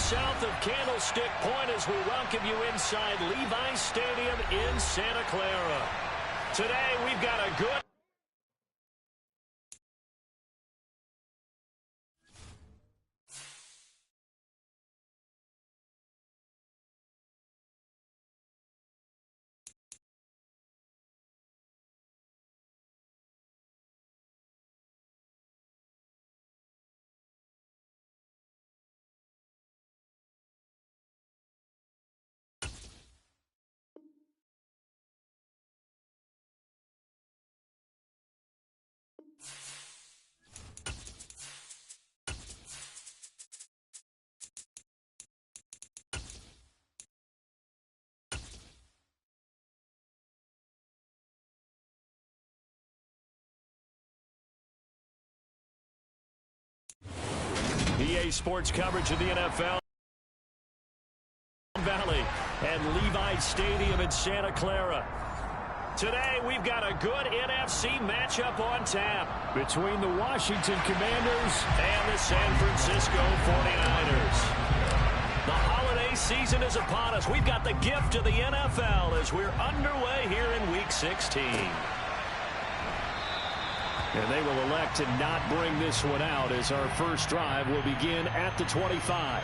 south of Candlestick Point as we welcome you inside Levi's Stadium in Santa Clara. Today we've got a good EA Sports coverage of the NFL Valley and Levi's Stadium in Santa Clara. Today we've got a good NFC matchup on tap between the Washington Commanders and the San Francisco 49ers. The holiday season is upon us. We've got the gift of the NFL as we're underway here in Week 16. And they will elect to not bring this one out as our first drive will begin at the 25.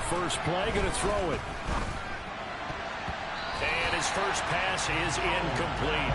First play, going to throw it. And his first pass is incomplete.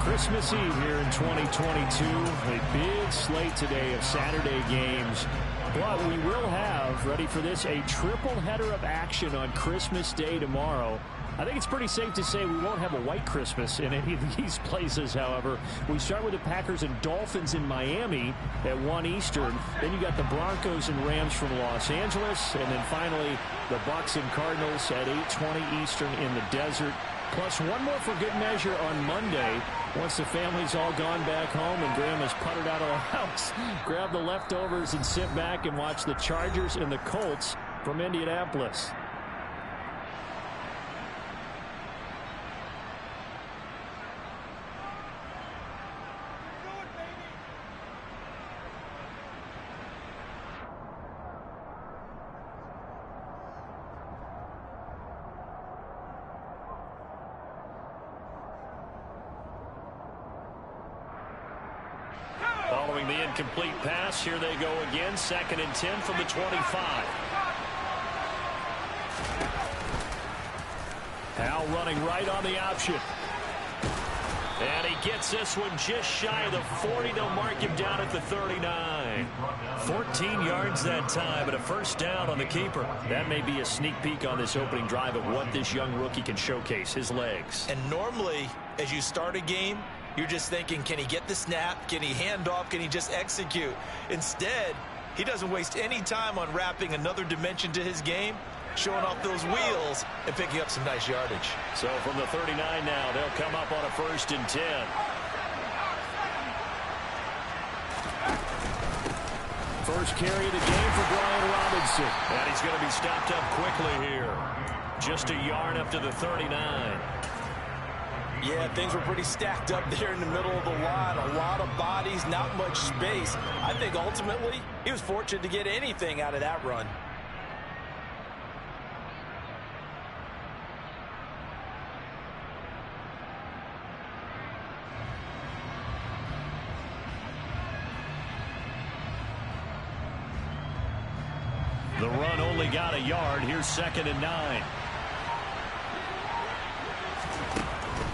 Christmas Eve here in 2022. A big slate today of Saturday games. But we will have, ready for this, a triple header of action on Christmas Day tomorrow. I think it's pretty safe to say we won't have a white Christmas in any of these places, however. We start with the Packers and Dolphins in Miami at 1 Eastern. Then you got the Broncos and Rams from Los Angeles. And then finally, the Bucs and Cardinals at 8:20 Eastern in the desert. Plus one more for good measure on Monday. Once the family's all gone back home and Grandma's puttered out of the house, grab the leftovers and sit back and watch the Chargers and the Colts from Indianapolis. Following the incomplete pass, here they go again. 2nd and 10 from the 25. Hal running right on the option. And he gets this one just shy of the 40. They'll mark him down at the 39. 14 yards that time, but a first down on the keeper. That may be a sneak peek on this opening drive of what this young rookie can showcase, his legs. And normally, as you start a game, you're just thinking, can he get the snap? Can he hand off? Can he just execute? Instead, he doesn't waste any time on wrapping another dimension to his game, showing off those wheels and picking up some nice yardage. So from the 39 now, they'll come up on a 1st and 10. First carry of the game for Brian Robinson. And he's going to be stopped up quickly here. Just a yard up to the 39. Yeah, things were pretty stacked up there in the middle of the line. A lot of bodies, not much space. I think ultimately he was fortunate to get anything out of that run. The run only got a yard. Here's 2nd and 9.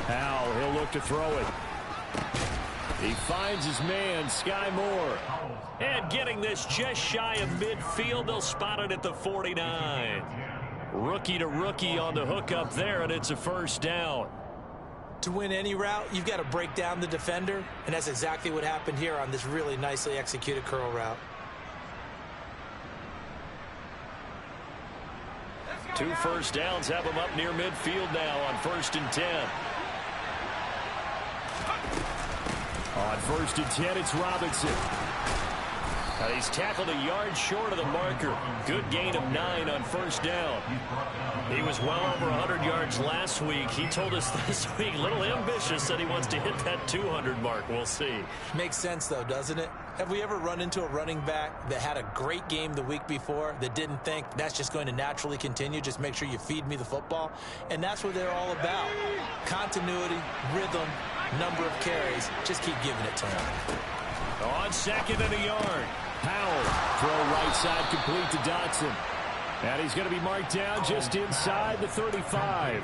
Hal, he'll look to throw it. He finds his man, Sky Moore. And getting this just shy of midfield, they'll spot it at the 49. Rookie to rookie on the hook up there, and it's a first down. To win any route, you've got to break down the defender, and that's exactly what happened here on this really nicely executed curl route. 2 first downs have him up near midfield now on 1st and 10. On 1st and 10, it's Robinson. He's tackled a yard short of the marker. Good gain of 9 on 1st down. He was well over 100 yards last week. He told us this week, a little ambitious, that he wants to hit that 200 mark. We'll see. Makes sense, though, doesn't it? Have we ever run into a running back that had a great game the week before that didn't think that's just going to naturally continue? Just make sure you feed me the football. And that's what they're all about. Continuity, rhythm, number of carries. Just keep giving it to him. On 2nd and a yard. Powell, throw right side complete to Dotson. And he's going to be marked down just inside the 35.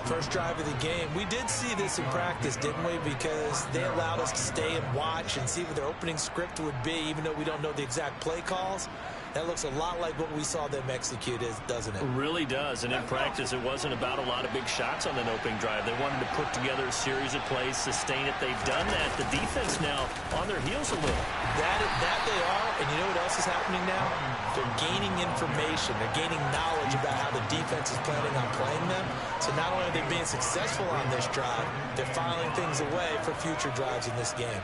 First drive of the game. We did see this in practice, didn't we? Because they allowed us to stay and watch and see what their opening script would be, even though we don't know the exact play calls. That looks a lot like what we saw them execute, doesn't it? It really does. And in practice, it wasn't about a lot of big shots on an opening drive. They wanted to put together a series of plays, sustain it. They've done that. The defense now on their heels a little. That they are. And you know what else is happening now? They're gaining information. They're gaining knowledge about how the defense is planning on playing them. So not only are they being successful on this drive, they're filing things away for future drives in this game.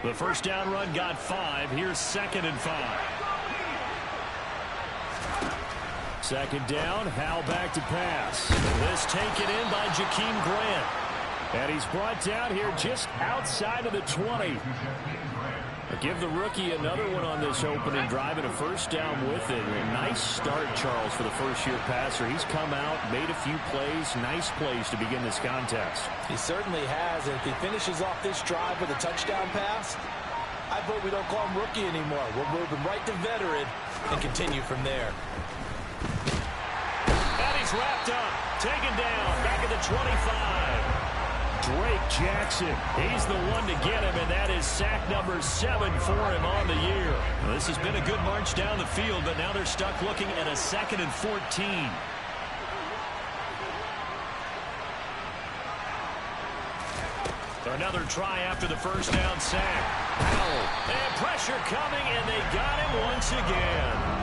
The first down run got 5. Here's 2nd and 5. 2nd down, Howell back to pass. This taken in by Jakeem Grant. And he's brought down here just outside of the 20. Give the rookie another one on this opening drive and a first down with it. A nice start, Charles, for the first-year passer. He's come out, made a few plays, nice plays to begin this contest. He certainly has. And if he finishes off this drive with a touchdown pass, I vote we don't call him rookie anymore. We'll move him right to veteran and continue from there. And he's wrapped up, taken down, back at the 25. Drake Jackson, he's the one to get him, and that is sack number 7 for him on the year. Well, this has been a good march down the field, but now they're stuck looking at a 2nd and 14. Another try after the first down sack. Powell, and pressure coming, and they got him once again.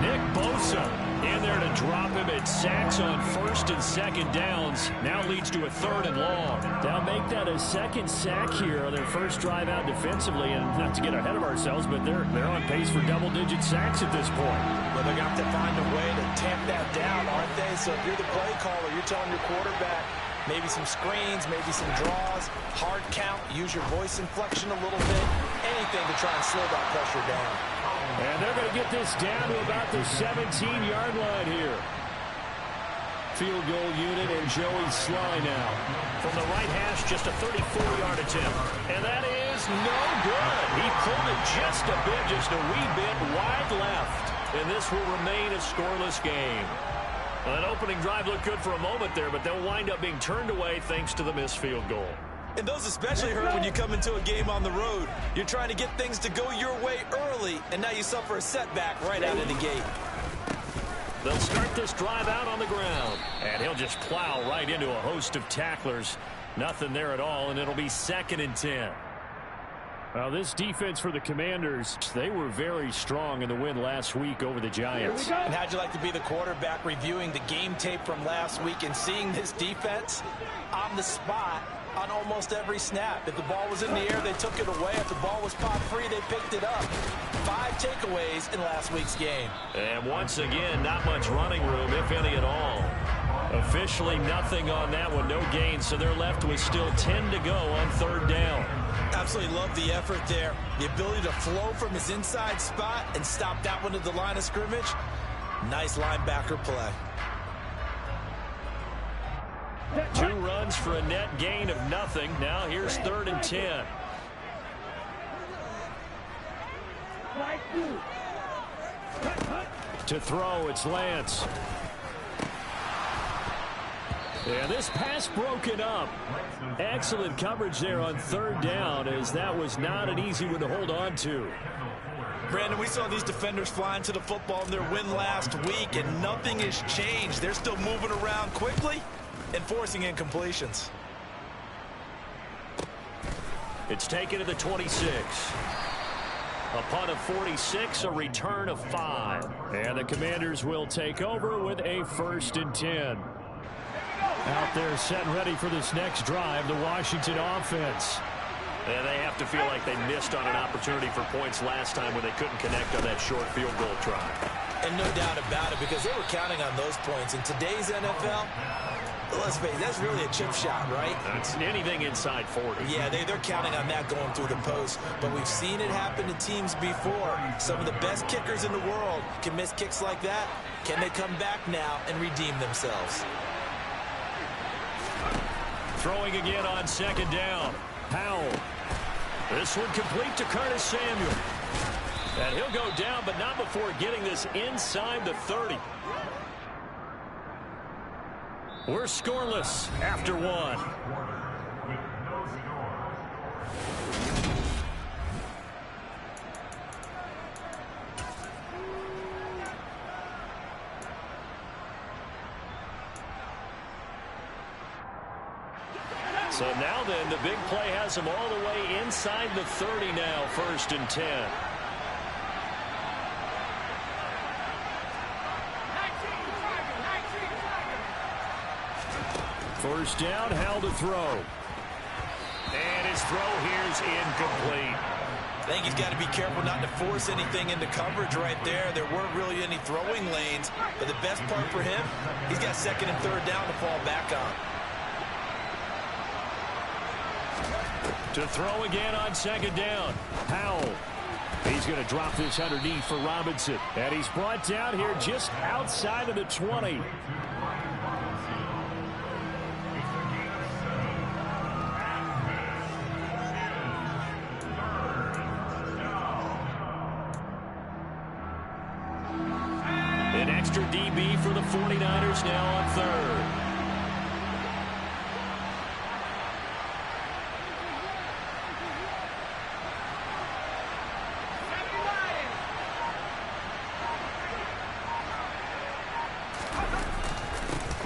Nick Bosa in there to drop him at sacks on 1st and 2nd downs. Now leads to a 3rd and long. They'll make that a 2nd sack here on their first drive out defensively. And not to get ahead of ourselves, but they're on pace for double-digit sacks at this point. Well, they're going to have to find a way to tamp that down, aren't they? So if you're the play caller, you're telling your quarterback, maybe some screens, maybe some draws, hard count, use your voice inflection a little bit, anything to try and slow that pressure down. And they're going to get this down to about the 17-yard line here. Field goal unit and Joey Sly now. From the right hash, just a 34-yard attempt. And that is no good. He pulled it just a wee bit wide left. And this will remain a scoreless game. Well, that opening drive looked good for a moment there, but they'll wind up being turned away thanks to the missed field goal. And those especially hurt when you come into a game on the road. You're trying to get things to go your way early, and now you suffer a setback right out of the gate. They'll start this drive out on the ground, and he'll just plow right into a host of tacklers. Nothing there at all, and it'll be 2nd and 10. Well, this defense for the Commanders, they were very strong in the win last week over the Giants. And how'd you like to be the quarterback reviewing the game tape from last week and seeing this defense on the spot on almost every snap? If the ball was in the air, they took it away. If the ball was spot free, they picked it up. 5 takeaways in last week's game. And once again, not much running room, if any at all. Officially nothing on that one, no gain, so they're left with still 10 to go on 3rd down. Absolutely love the effort there. The ability to flow from his inside spot and stop that one at the line of scrimmage. Nice linebacker play. 2 runs for a net gain of nothing. Now here's 3rd and 10. To throw, it's Lance. Yeah, this pass broken up. Excellent coverage there on 3rd down, as that was not an easy one to hold on to. Brandon, we saw these defenders flying to the football in their win last week, and nothing has changed. They're still moving around quickly and forcing incompletions. It's taken to the 26. A punt of 46, a return of 5. And the Commanders will take over with a 1st and 10. Out there set and ready for this next drive, the Washington offense. And they have to feel like they missed on an opportunity for points last time when they couldn't connect on that short field goal try. And no doubt about it, because they were counting on those points. In today's NFL, let's face it, that's really a chip shot, right? It's anything inside 40. Yeah, they're counting on that going through the post. But we've seen it happen to teams before. Some of the best kickers in the world can miss kicks like that. Can they come back now and redeem themselves? Throwing again on 2nd down. Powell. This one complete to Curtis Samuel. And he'll go down, but not before getting this inside the 30. We're scoreless after 1. So now then, the big play has him all the way inside the 30 now, 1st and 10. First down, Howell to throw. And his throw here's incomplete. I think he's got to be careful not to force anything into coverage right there. There weren't really any throwing lanes. But the best part for him, he's got 2nd and 3rd down to fall back on. To throw again on 2nd down. Powell. He's going to drop this underneath for Robinson. And he's brought down here just outside of the 20. An extra DB for the 49ers now on 3rd.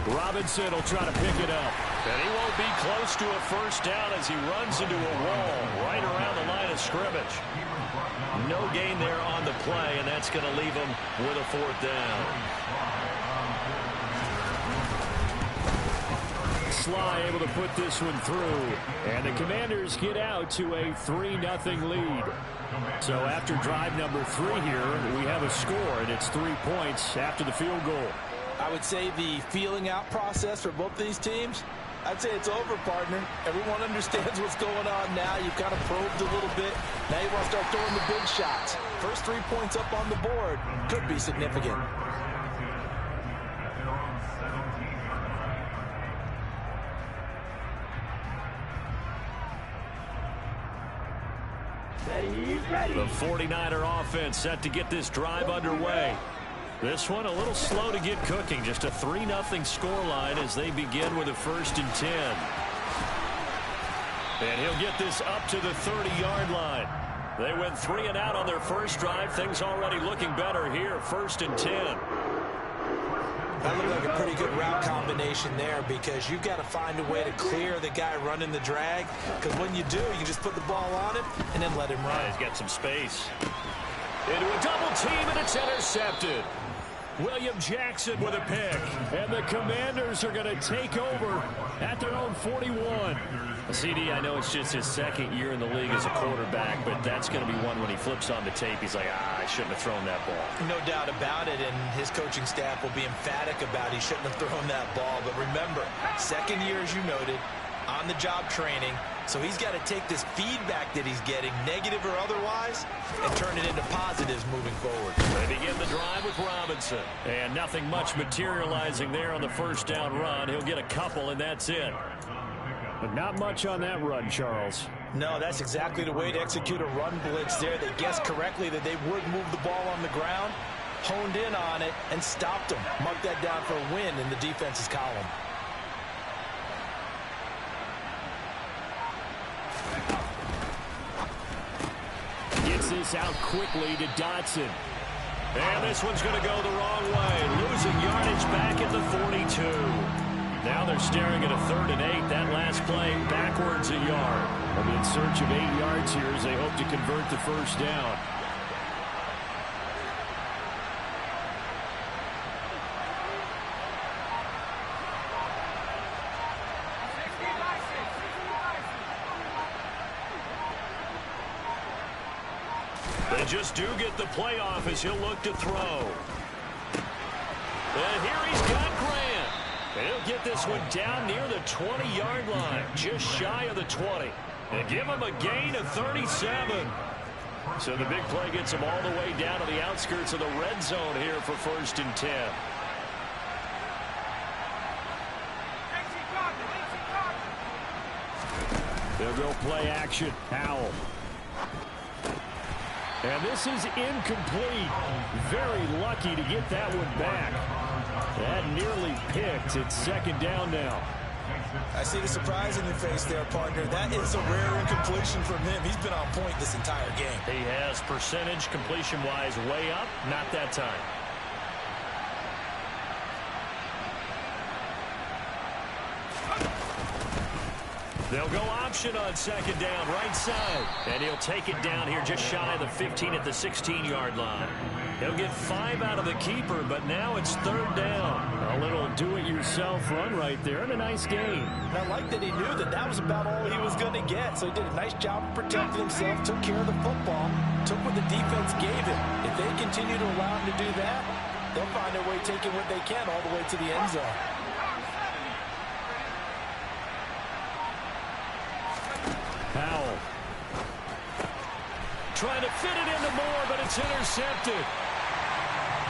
Robinson will try to pick it up. And he won't be close to a 1st down as he runs into a wall right around the line of scrimmage. No gain there on the play, and that's going to leave him with a 4th down. Sly able to put this one through. And the Commanders get out to a 3-0 lead. So after drive number 3 here, we have a score, and it's 3 points after the field goal. I would say the feeling out process for both these teams, I'd say it's over, partner. Everyone understands what's going on now. You've kind of probed a little bit. Now you want to start throwing the big shots. First 3 points up on the board could be significant. The 49er offense set to get this drive underway. This one a little slow to get cooking. Just a 3-0 scoreline as they begin with a 1st and 10. And he'll get this up to the 30-yard line. They went 3 and out on their first drive. Things already looking better here. 1st and 10. That looked like a pretty good route combination there, because you've got to find a way to clear the guy running the drag. Because when you do, you can just put the ball on him and then let him run. Yeah, he's got some space. Into a double team, and it's intercepted. William Jackson with a pick. And the Commanders are going to take over at their own 41. CD, I know it's just his 2nd year in the league as a quarterback, but that's going to be one when he flips on the tape. He's like, I shouldn't have thrown that ball. No doubt about it, and his coaching staff will be emphatic about he shouldn't have thrown that ball. But remember, 2nd year, as you noted, on-the-job training. So he's got to take this feedback that he's getting, negative or otherwise, and turn it into positives moving forward. They begin the drive with Robinson. And nothing much materializing there on the 1st down run. He'll get a couple, and that's it. But not much on that run, Charles. No, that's exactly the way to execute a run blitz there. They guessed correctly that they would move the ball on the ground, honed in on it, and stopped them. Mark that down for a win in the defense's column. Gets this out quickly to Dotson. And this one's going to go the wrong way. Losing yardage back at the 42. Now they're staring at a 3rd and 8. That last play backwards a yard. They'll be in search of 8 yards here as they hope to convert the 1st down. They just do get the playoff as he'll look to throw. And here he's got Grant. He'll get this one down near the 20-yard line, just shy of the 20. And give him a gain of 37. So the big play gets him all the way down to the outskirts of the red zone here for 1st and 10. They'll go play action. Howell. And this is incomplete. Very lucky to get that one back. That nearly picked. It's 2nd down now. I see the surprise in your face there, partner. That is a rare incompletion from him. He's been on point this entire game. He has percentage completion-wise way up. Not that time. They'll go option on 2nd down, right side. And he'll take it down here just shy of the 15 at the 16-yard line. He'll get 5 out of the keeper, but now it's 3rd down. A little do-it-yourself run right there and a nice gain. I like that he knew that that was about all he was going to get. So he did a nice job of protecting himself, took care of the football, took what the defense gave him. If they continue to allow him to do that, they'll find their way taking what they can all the way to the end zone. Powell. Trying to fit it into Moore, but it's intercepted.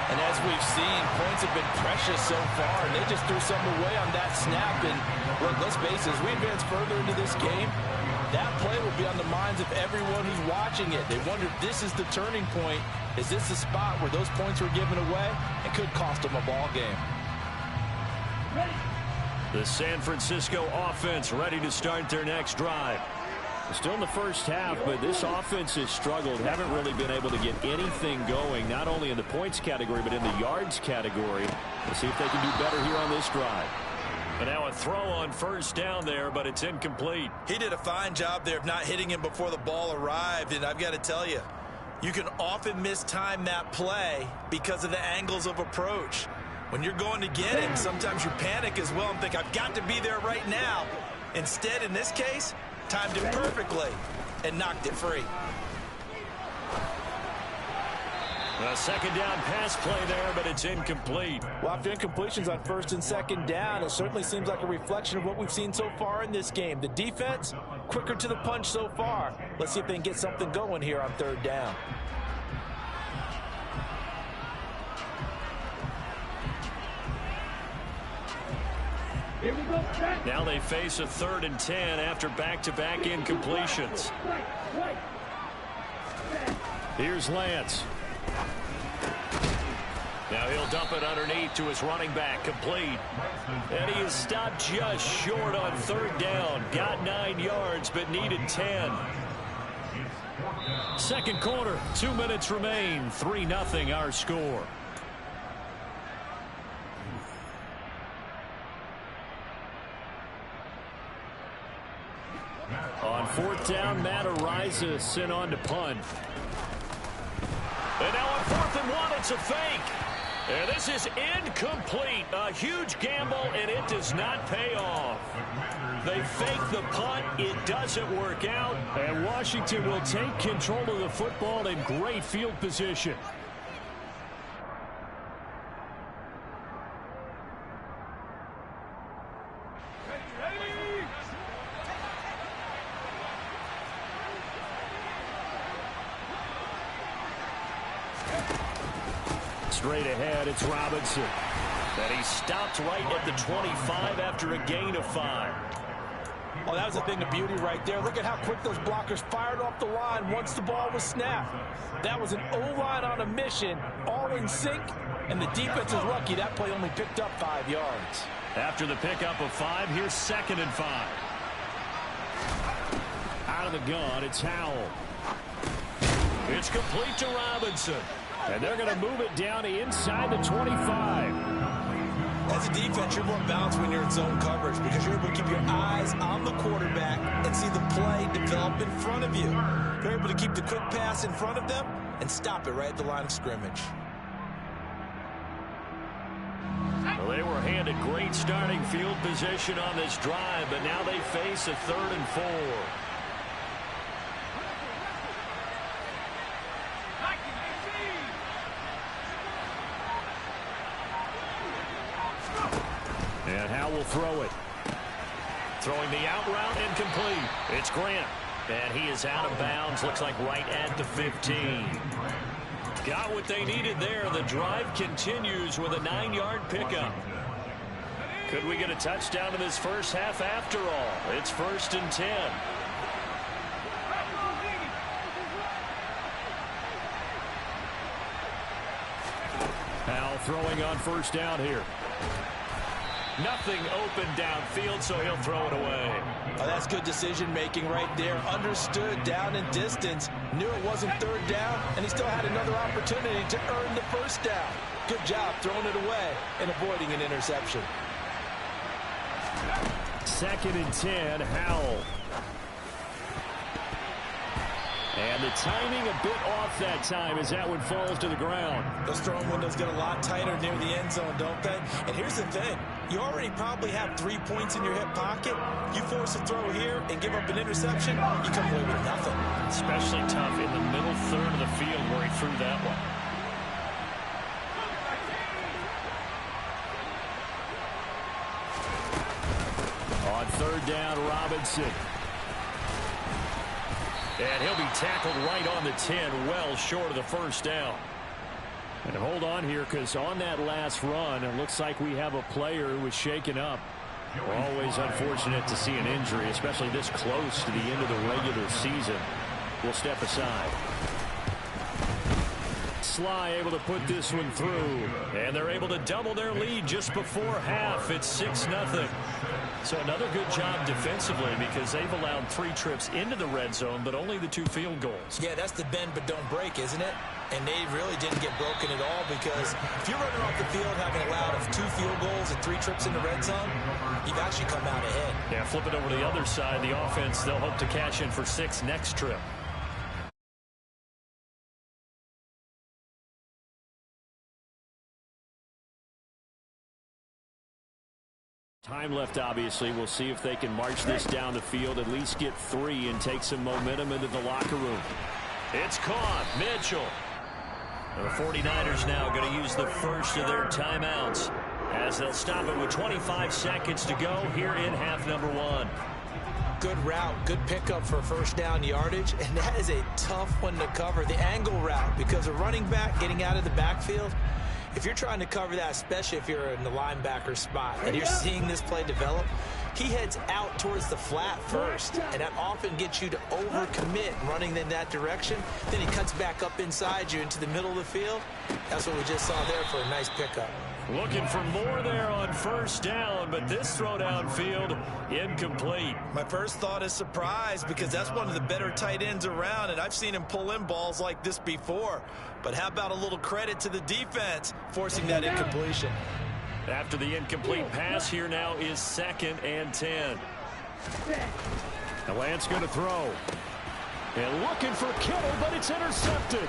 And as we've seen, points have been precious so far, and they just threw something away on that snap. And look, let's face it, as we advance further into this game, that play will be on the minds of everyone who's watching it. They wonder if this is the turning point. Is this the spot where those points were given away and could cost them a ball game? The San Francisco offense ready to start their next drive. Still in the first half, but this offense has struggled. Haven't really been able to get anything going, not only in the points category, but in the yards category. Let's see if they can do better here on this drive. And now a throw on 1st down there, but it's incomplete. He did a fine job there of not hitting him before the ball arrived, and I've got to tell you, you can often mistime that play because of the angles of approach. When you're going to get it, sometimes you panic as well and think, I've got to be there right now. Instead, in this case, timed it perfectly and knocked it free. A 2nd down pass play there, but it's incomplete. Well, after incompletions on 1st and 2nd down, it certainly seems like a reflection of what we've seen so far in this game. The defense, quicker to the punch so far. Let's see if they can get something going here on 3rd down. Now they face a 3rd and 10 after back-to-back incompletions. Here's Lance. Now he'll dump it underneath to his running back, complete. And he is stopped just short on 3rd down. Got 9 yards, but needed 10. 2nd quarter, 2 minutes remain. 3-0 our score. On 4th down, Matt Araiza sent on to punt. And now on 4th and 1, it's a fake. And this is incomplete. A huge gamble, and it does not pay off. They fake the punt. It doesn't work out. And Washington will take control of the football in great field position. Straight ahead, it's Robinson. And he stopped right at the 25 after a gain of 5. Oh, that was a thing of beauty right there. Look at how quick those blockers fired off the line once the ball was snapped. That was an O-line on a mission, all in sync, and the defense is lucky that play only picked up 5 yards. After the pickup of 5, here's 2nd and 5. Out of the gun, it's Howell. It's complete to Robinson. And they're going to move it down to inside the 25. As a defense, you're more balanced when you're in zone coverage because you're able to keep your eyes on the quarterback and see the play develop in front of you. You're able to keep the quick pass in front of them and stop it right at the line of scrimmage. Well, they were handed great starting field position on this drive, but now they face a 3rd and 4. And Howell will throw it. Throwing the out route, incomplete. It's Grant. And he is out of bounds. Looks like right at the 15. Got what they needed there. The drive continues with a 9-yard pickup. Could we get a touchdown in this first half after all? It's 1st and 10. Howell throwing on 1st down here. Nothing open downfield, so he'll throw it away. Oh, that's good decision-making right there. Understood down in distance. Knew it wasn't 3rd down, and he still had another opportunity to earn the 1st down. Good job throwing it away and avoiding an interception. 2nd and 10, Howell. And the timing a bit off that time as that one falls to the ground. Those throwing windows get a lot tighter near the end zone, don't they? And here's the thing. You already probably have 3 points in your hip pocket. You force a throw here and give up an interception, you come away with nothing. Especially tough in the middle third of the field where he threw that one. On 3rd down, Robinson. And he'll be tackled right on the 10, well short of the 1st down. And hold on here, because on that last run, it looks like we have a player who was shaken up. Always unfortunate to see an injury, especially this close to the end of the regular season. We'll step aside. Sly able to put this one through. And they're able to double their lead just before half. It's 6-0. So another good job defensively because they've allowed 3 trips into the red zone, but only the 2 field goals. Yeah, that's the bend but don't break, isn't it? And they really didn't get broken at all because if you're running off the field having allowed 2 field goals and 3 trips in the red zone, you've actually come out ahead. Yeah, flip it over to the other side. The offense, they'll hope to cash in for 6 next trip. Time left, obviously. We'll see if they can march this down the field, at least get 3 and take some momentum into the locker room. It's caught. Mitchell. The 49ers now going to use the first of their timeouts as they'll stop it with 25 seconds to go here in half number 1. Good route, good pickup for 1st down yardage, and that is a tough one to cover. The angle route, because a running back getting out of the backfield, if you're trying to cover that, especially if you're in the linebacker spot and you're seeing this play develop, he heads out towards the flat first, and that often gets you to overcommit running in that direction. Then he cuts back up inside you into the middle of the field. That's what we just saw there for a nice pickup. Looking for more there on 1st down, but this throw downfield incomplete. My first thought is surprise because that's one of the better tight ends around, and I've seen him pull in balls like this before. But how about a little credit to the defense forcing that incompletion? After the incomplete pass, here now is 2nd and 10. Now Lance going to throw. And looking for Kittle, but it's intercepted.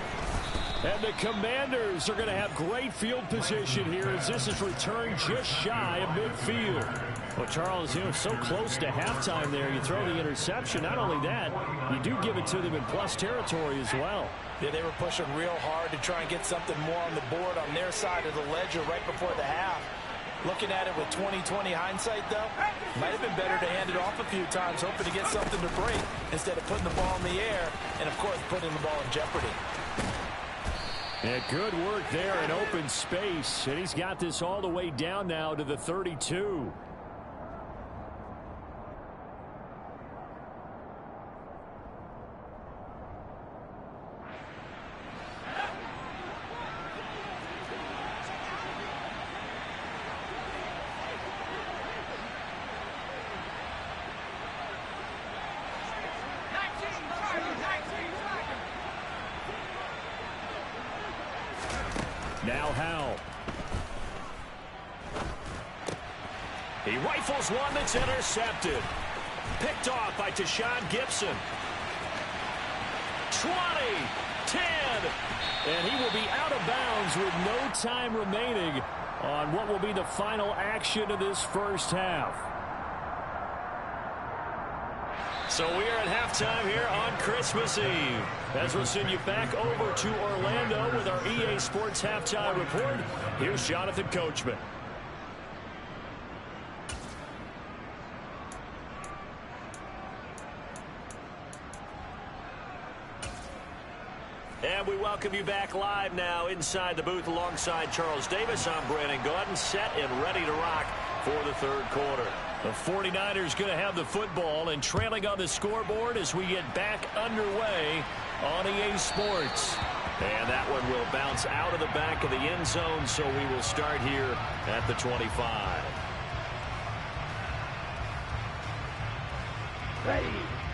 And the Commanders are going to have great field position here as this is returned just shy of midfield. Well, Charles, so close to halftime there. You throw the interception. Not only that, you do give it to them in plus territory as well. Yeah, they were pushing real hard to try and get something more on the board on their side of the ledger right before the half. Looking at it with 20/20 hindsight, though, might have been better to hand it off a few times, hoping to get something to break instead of putting the ball in the air and, of course, putting the ball in jeopardy. And good work there in open space. And he's got this all the way down now to the 32. Now Howell. He rifles one that's intercepted. Picked off by Tashawn Gibson. 20, 10, and he will be out of bounds with no time remaining on what will be the final action of this first half. So we are at halftime here on Christmas Eve. As we'll send you back over to Orlando with our EA Sports Halftime Report, here's Jonathan Coachman. welcome you back live now inside the booth alongside Charles Davis. I'm Brandon Gaudin, set and ready to rock for the third quarter. The 49ers going to have the football and trailing on the scoreboard as we get back underway on EA Sports. And that one will bounce out of the back of the end zone, so we will start here at the 25. Ready.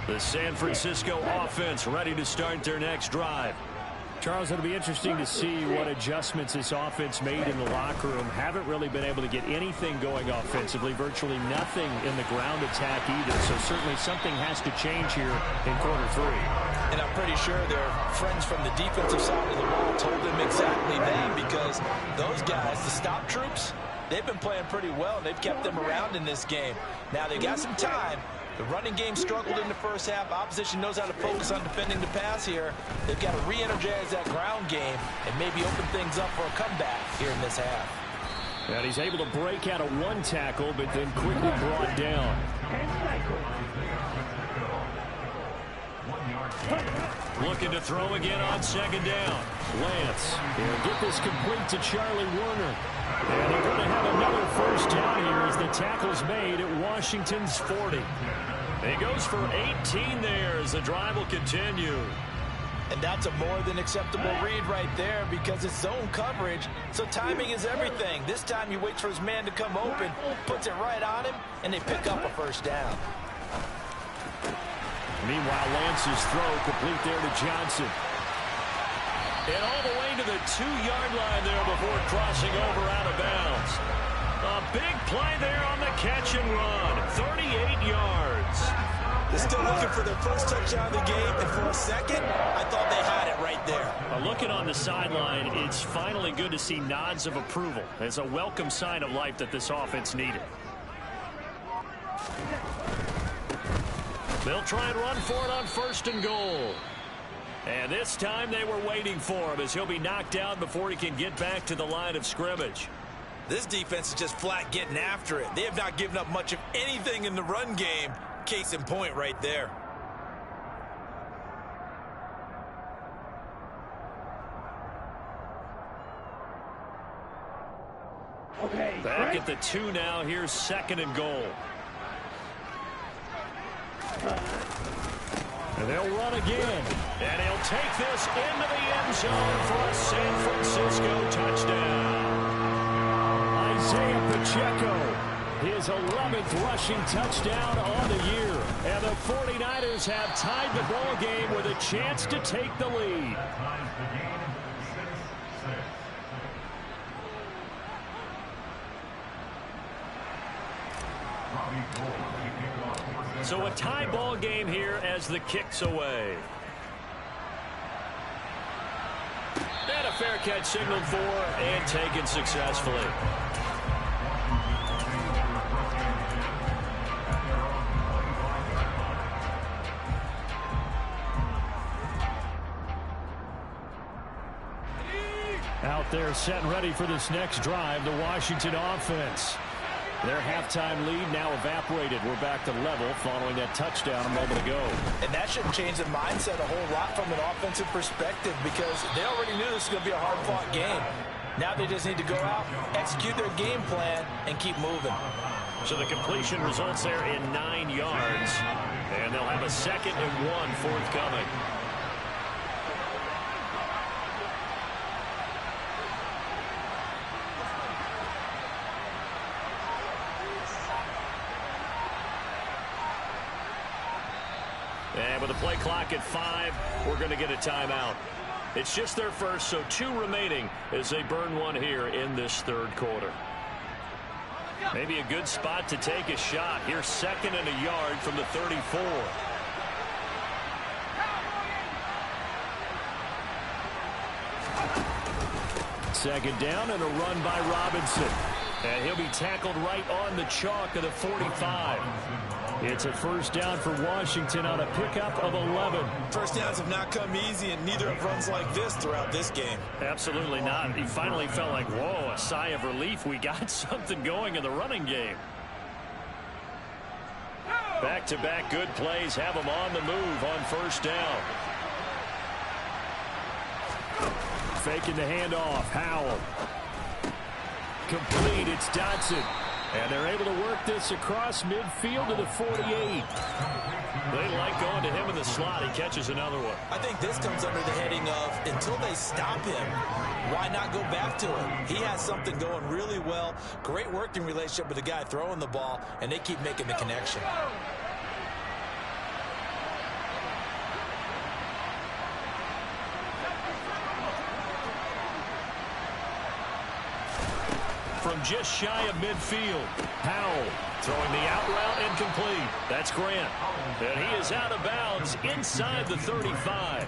The San Francisco offense ready to start their next drive. Charles, it'll be interesting to see what adjustments this offense made in the locker room. Haven't really been able to get anything going offensively, virtually nothing in the ground attack either. So certainly something has to change here in quarter three. And I'm pretty sure their friends from the defensive side of the ball told them exactly that, because those guys, the stop troops, they've been playing pretty well. They've kept them around in this game. Now they got some time. The running game struggled in the first half. Opposition knows how to focus on defending the pass here. They've got to re-energize that ground game and maybe open things up for a comeback here in this half. And he's able to break out of one tackle, but then quickly brought down. Looking to throw again on second down. Lance, he'll get this complete to Charlie Werner. And they're going to have another first down here as the tackle's made at Washington's 40. He goes for 18 there as the drive will continue. And that's a more than acceptable read right there, because it's zone coverage, so timing is everything. This time he waits for his man to come open, puts it right on him, and they pick up a first down. Meanwhile, Lance's throw complete there to Johnson. And all the way to the 2-yard line there before crossing over out of bounds. A big play there on the catch and run. 38 yards. They're still looking for their first touchdown of the game, and for a second, I thought they had it right there. Looking on the sideline, it's finally good to see nods of approval. It's a welcome sign of life that this offense needed. They'll try and run for it on first and goal. And this time they were waiting for him as he'll be knocked down before he can get back to the line of scrimmage. This defense is just flat getting after it. They have not given up much of anything in the run game. Case in point right there. Okay, back at the 2 now. Here's second and goal. And they'll run again. And he'll take this into the end zone for a San Francisco touchdown. Isaiah Pacheco, his 11th rushing touchdown on the year. And the 49ers have tied the ball game with a chance to take the lead. So a tie ball game here as the kick's away. And a fair catch signaled for and taken successfully. Out there set and ready for this next drive, the Washington offense. Their halftime lead now evaporated. We're back to level following that touchdown a moment ago. And that shouldn't change the mindset a whole lot from an offensive perspective, because they already knew this was going to be a hard-fought game. Now they just need to go out, execute their game plan, and keep moving. So the completion results there in 9 yards. And they'll have a 2nd and 1 forthcoming. And with the play clock at 5, we're going to get a timeout. It's just their first, so 2 remaining as they burn one here in this third quarter. Maybe a good spot to take a shot. Here's 2nd and a yard from the 34. Second down and a run by Robinson. And he'll be tackled right on the chalk of the 45. It's a first down for Washington on a pickup of 11. First downs have not come easy, and neither have runs like this throughout this game. Absolutely not. He finally felt like, whoa, a sigh of relief. We got something going in the running game. Back-to-back good plays have him on the move on first down. faking the handoff. Howell. Complete. It's Dotson. And they're able to work this across midfield to the 48. They like going to him in the slot. He catches another one. I think this comes under the heading of until they stop him, why not go back to him? He has something going really well. Great working relationship with the guy throwing the ball, and they keep making the connection. From just shy of midfield, Howell throwing the out route incomplete. That's Grant. And he is out of bounds inside the 35.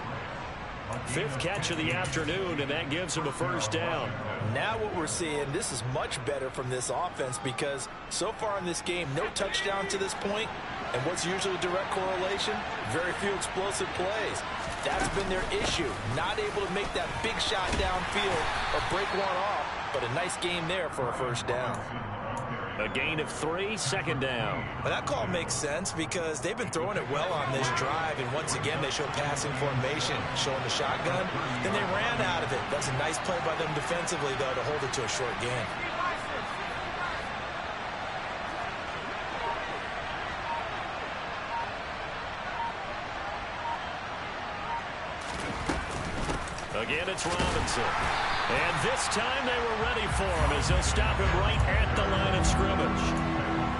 Fifth catch of the afternoon, and that gives him a first down. Now what we're seeing, this is much better from this offense because so far in this game, no touchdown to this point. And what's usually a direct correlation? Very few explosive plays. That's been their issue. Not able to make that big shot downfield or break one off. But a nice game there for a first down. A gain of 3, second down. Well, that call makes sense because they've been throwing it well on this drive. And once again, they show passing formation, showing the shotgun. Then they ran out of it. That's a nice play by them defensively, though, to hold it to a short gain. Again, it's Robinson. And this time they were ready for him as they'll stop him right at the line of scrimmage.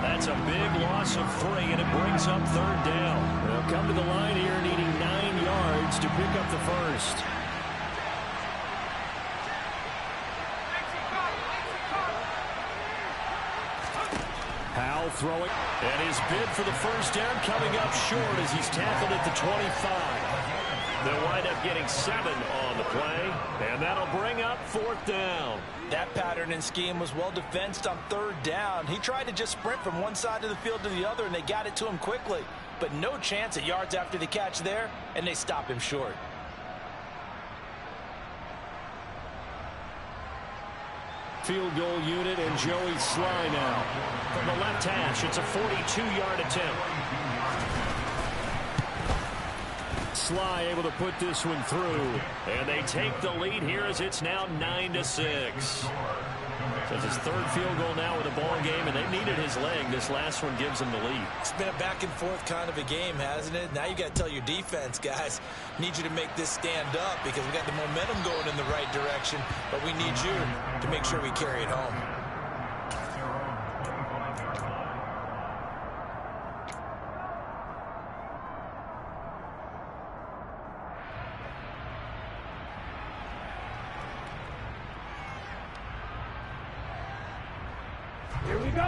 That's a big loss of 3, and it brings up third down. They'll come to the line here needing 9 yards to pick up the first. Howell throwing. And his bid for the first down coming up short as he's tackled at the 25. They'll wind up getting 7 on the play, and that'll bring up fourth down. That pattern and scheme was well defensed on third down. He tried to just sprint from one side of the field to the other, and they got it to him quickly. But no chance at yards after the catch there, and they stop him short. Field goal unit and Joey Sly now. From the left hash, it's a 42-yard attempt. Sly able to put this one through. And they take the lead here as it's now 9-6. So it's his third field goal now with the ball game, and they needed his leg. This last one gives them the lead. It's been a back-and-forth kind of a game, hasn't it? Now you got to tell your defense, guys, need you to make this stand up because we got the momentum going in the right direction, but we need you to make sure we carry it home.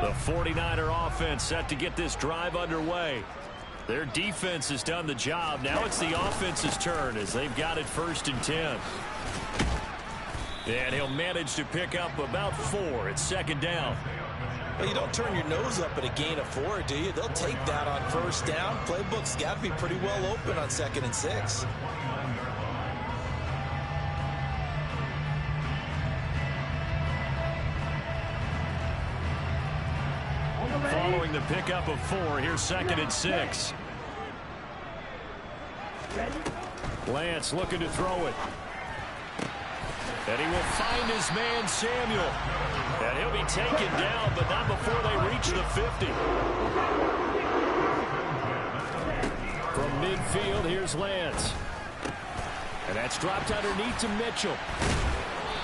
The 49er offense set to get this drive underway. Their defense has done the job. Now it's the offense's turn as they've got it 1st and 10. And he'll manage to pick up about 4. It's second down. Well, you don't turn your nose up at a gain of 4, do you? They'll take that on first down. Playbook's got to be pretty well open on 2nd and 6. Following the pickup of 4, here's 2nd and 6. Lance looking to throw it. And he will find his man, Samuel. And he'll be taken down, but not before they reach the 50. From midfield, here's Lance. And that's dropped underneath to Mitchell.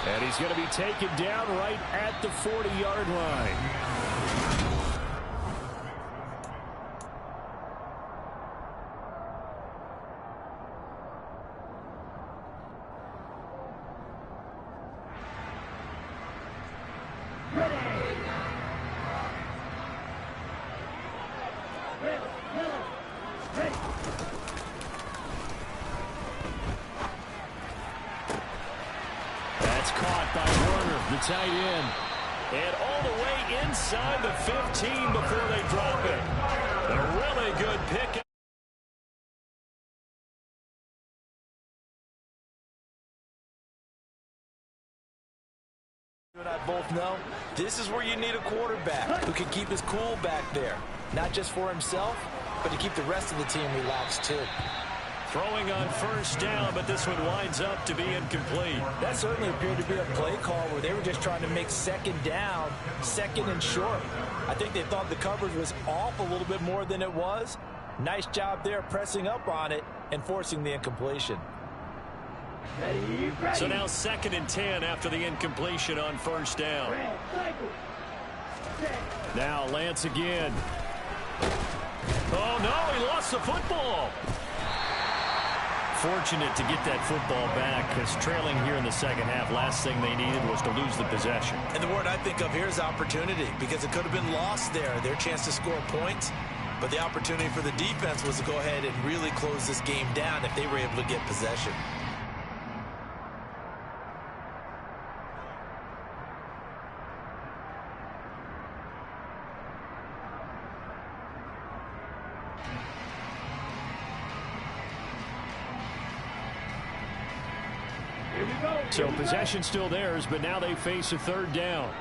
And he's going to be taken down right at the 40-yard line. Tight end. And all the way inside the 15 before they drop it. A really good pick. You and I both know this is where you need a quarterback who can keep his cool back there. Not just for himself, but to keep the rest of the team relaxed too. Throwing on first down, but this one winds up to be incomplete. That certainly appeared to be a play call where they were just trying to make second down, second and short. I think they thought the coverage was off a little bit more than it was. Nice job there pressing up on it and forcing the incompletion. So now 2nd and 10 after the incompletion on first down. Now Lance again. Oh, no, he lost the football. Fortunate to get that football back, because trailing here in the second half, last thing they needed was to lose the possession. And the word I think of here is opportunity, because it could have been lost there, their chance to score points. But the opportunity for the defense was to go ahead and really close this game down if they were able to get possession. So possession still theirs, but now they face a 3rd down.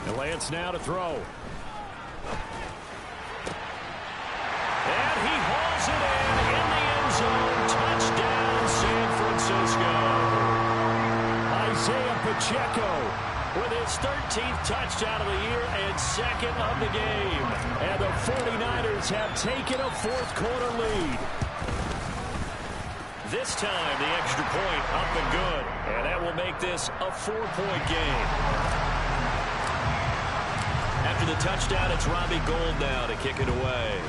And Lance now to throw. And he hauls it in the end zone. Touchdown, San Francisco. Isaiah Pacheco with his 13th touchdown of the year and 2nd of the game. And the 49ers have taken a 4th quarter lead. This time, the extra point up and good. And that will make this a 4-point game. After the touchdown, it's Robbie Gould now to kick it away.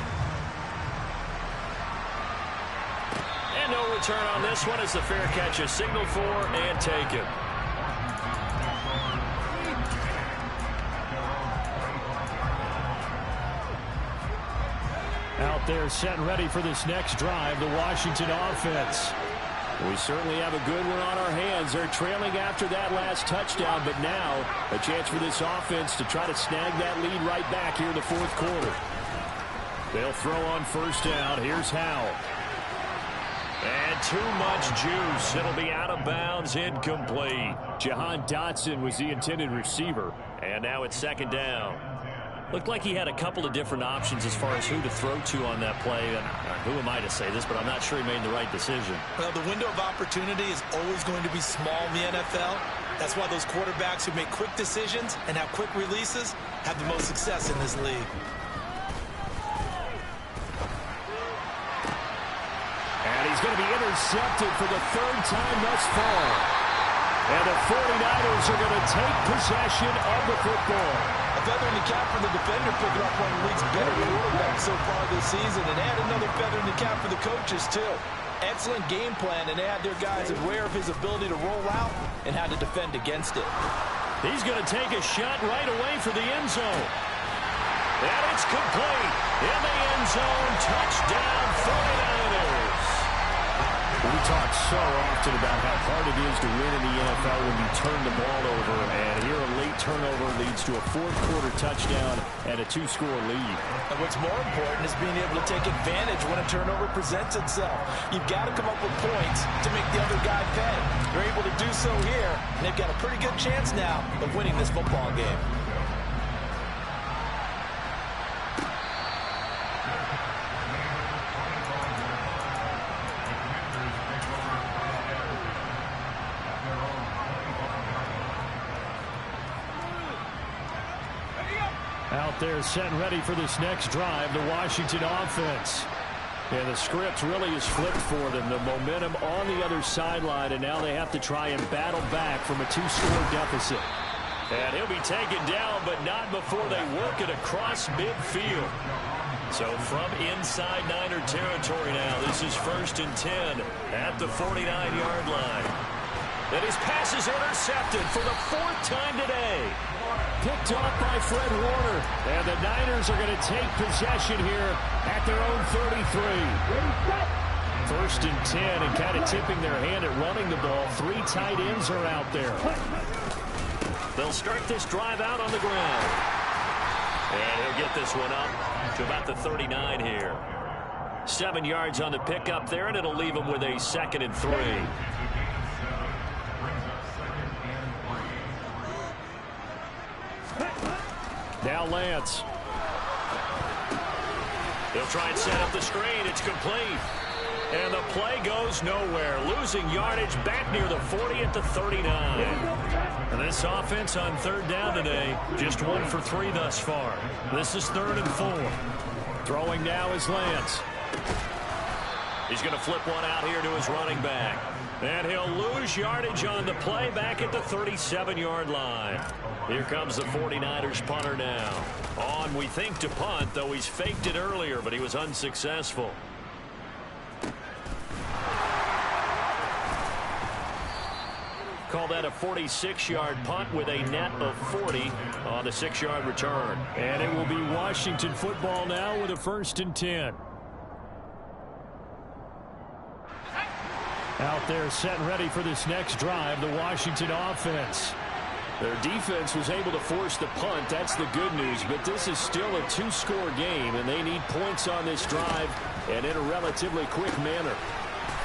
And no return on this one as the fair catch is signaled for and taken. Out there set and ready for this next drive, the Washington offense. We certainly have a good one on our hands. They're trailing after that last touchdown, but now a chance for this offense to try to snag that lead right back here in the 4th quarter. They'll throw on first down. Here's Howell. And too much juice. It'll be out of bounds, incomplete. Jahan Dotson was the intended receiver. And now it's 2nd down. Looked like he had a couple of different options as far as who to throw to on that play. And who am I to say this, but I'm not sure he made the right decision. Well, the window of opportunity is always going to be small in the NFL. That's why those quarterbacks who make quick decisions and have quick releases have the most success in this league. And he's going to be intercepted for the 3rd time thus far. And the 49ers are going to take possession of the football. A feather in the cap for the defender, picking up one of the league's better quarterbacks so far this season, and add another feather in the cap for the coaches, too. Excellent game plan, and they had their guys aware of his ability to roll out and how to defend against it. He's going to take a shot right away for the end zone. And it's complete. In the end zone, touchdown 49ers. We talk so often about how hard it is to win in the NFL when you turn the ball over, and here a late turnover leads to a 4th quarter touchdown and a 2-score lead. And what's more important is being able to take advantage when a turnover presents itself. You've got to come up with points to make the other guy pay. They're able to do so here, and they've got a pretty good chance now of winning this football game. Out there set and ready for this next drive, the Washington offense. And the script really is flipped for them. The momentum on the other sideline, and now they have to try and battle back from a 2-score deficit. And he'll be taken down, but not before they work it across midfield. So from inside Niner territory now, this is 1st and 10 at the 49-yard line. And his pass is intercepted for the 4th time today. Picked off by Fred Warner. And the Niners are going to take possession here at their own 33. 1st and 10, and kind of tipping their hand at running the ball. 3 tight ends are out there. They'll start this drive out on the ground. And he'll get this one up to about the 39 here. 7 yards on the pickup there, and it'll leave him with a 2nd and 3. Now Lance. They'll try and set up the screen. It's complete. And the play goes nowhere. Losing yardage back near the 40 at the 39. And this offense on third down today, just 1 for 3 thus far. This is 3rd and 4. Throwing now is Lance. He's going to flip one out here to his running back. And he'll lose yardage on the play back at the 37-yard line. Here comes the 49ers punter now. On, we think, to punt, though he's faked it earlier, but he was unsuccessful. Call that a 46-yard punt with a net of 40 on the 6-yard return. And it will be Washington football now with a 1st and 10. Out there set and ready for this next drive, the Washington offense. Their defense was able to force the punt. That's the good news. But this is still a 2-score game, and they need points on this drive and in a relatively quick manner.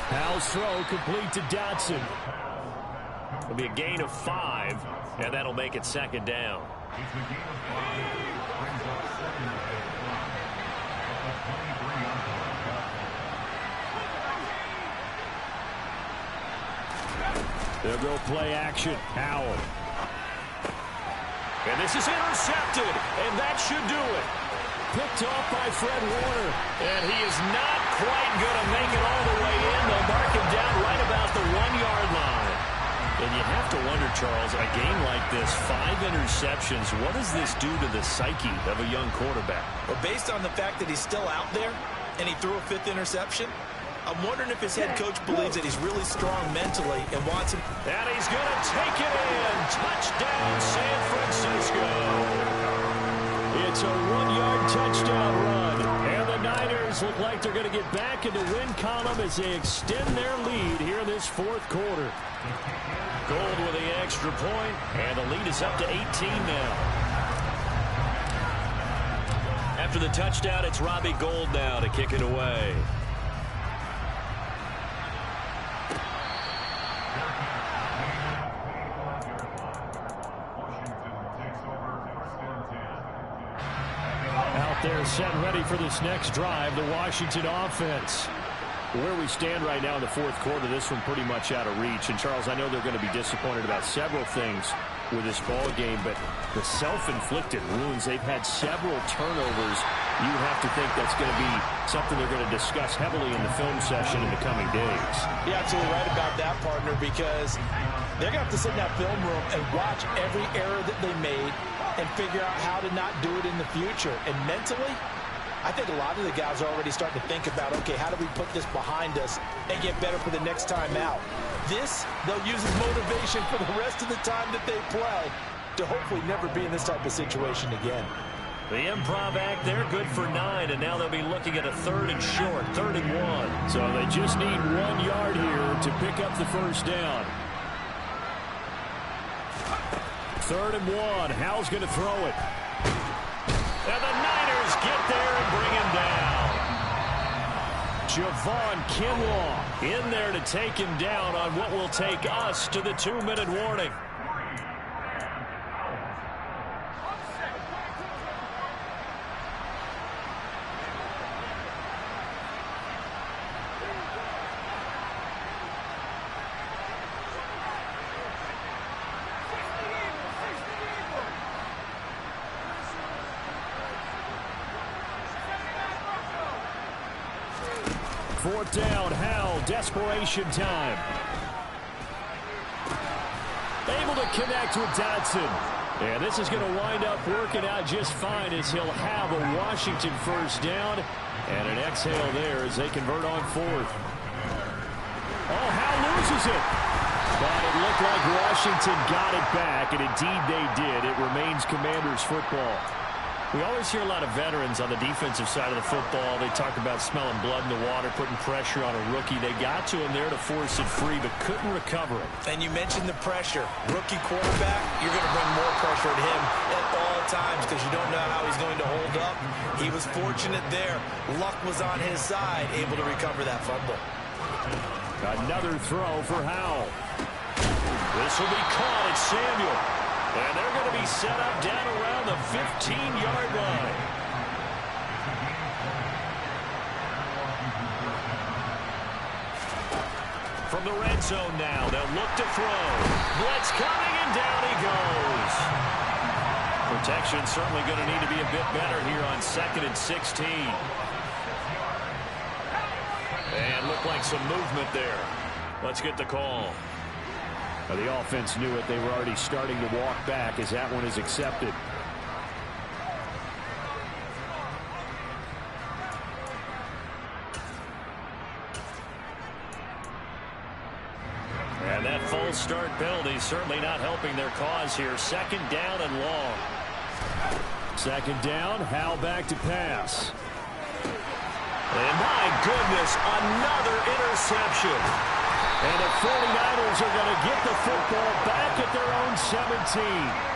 Howell's throw complete to Dotson. It'll be a gain of 5, and that'll make it 2nd down. They'll go play action. Howell. And this is intercepted, and that should do it. Picked off by Fred Warner. And he is not quite going to make it all the way in. They'll mark him down right about the 1-yard line. And you have to wonder, Charles, a game like this, 5 interceptions, what does this do to the psyche of a young quarterback? Well, based on the fact that he's still out there and he threw a 5th interception, I'm wondering if his head coach believes that he's really strong mentally and wants him. And he's going to take it in. Touchdown, San Francisco. It's a 1-yard touchdown run. And the Niners look like they're going to get back in the win column as they extend their lead here in this 4th quarter. Gold with the extra point, and the lead is up to 18 now. After the touchdown, it's Robbie Gould now to kick it away. Out there set and ready for this next drive, the Washington offense. Where we stand right now in the 4th quarter, this one pretty much out of reach. And, Charles, I know they're going to be disappointed about several things with this ball game, but the self-inflicted wounds, they've had several turnovers. You have to think that's going to be something they're going to discuss heavily in the film session in the coming days. You're absolutely right about that, partner, because they're going to have to sit in that film room and watch every error that they made and figure out how to not do it in the future. And mentally, I think a lot of the guys are already starting to think about, okay, how do we put this behind us and get better for the next time out? This, they'll use as motivation for the rest of the time that they play to hopefully never be in this type of situation again. The improv act, they're good for 9, and now they'll be looking at a 3rd and short, 3rd and 1. So they just need 1 yard here to pick up the 1st down. 3rd and 1. Howell's going to throw it. And the Niners get there and bring him down. Javon Kinlaw in there to take him down on what will take us to the 2-minute warning. Fourth down, Howell, desperation time. Able to connect with Dotson. And this is going to wind up working out just fine as he'll have a Washington 1st down. And an exhale there as they convert on 4th. Oh, Howell loses it. But it looked like Washington got it back, and indeed they did. It remains Commanders football. We always hear a lot of veterans on the defensive side of the football. They talk about smelling blood in the water, putting pressure on a rookie. They got to him there to force it free, but couldn't recover it. And you mentioned the pressure. Rookie quarterback, you're going to bring more pressure at him at all times because you don't know how he's going to hold up. He was fortunate there. Luck was on his side, able to recover that fumble. Another throw for Howell. This will be caught at Samuel. And they're going to be set up down around the 15-yard line. from the red zone now. They'll look to throw. Blitz coming, and down he goes. Protection certainly going to need to be a bit better here on 2nd and 16. And looked like some movement there. Let's get the call. Well, the offense knew it. They were already starting to walk back as that one is accepted. And that false start penalty certainly not helping their cause here. 2nd down and long. 2nd down, Howell back to pass. And my goodness, another interception. And the 49ers are going to get the football back at their own 17.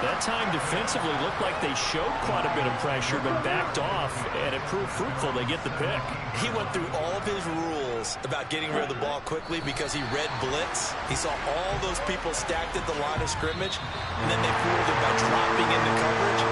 That time defensively looked like they showed quite a bit of pressure but backed off, and it proved fruitful. They get the pick. He went through all of his rules about getting rid of the ball quickly because he read blitz. He saw all those people stacked at the line of scrimmage, and then they fooled him by dropping into coverage.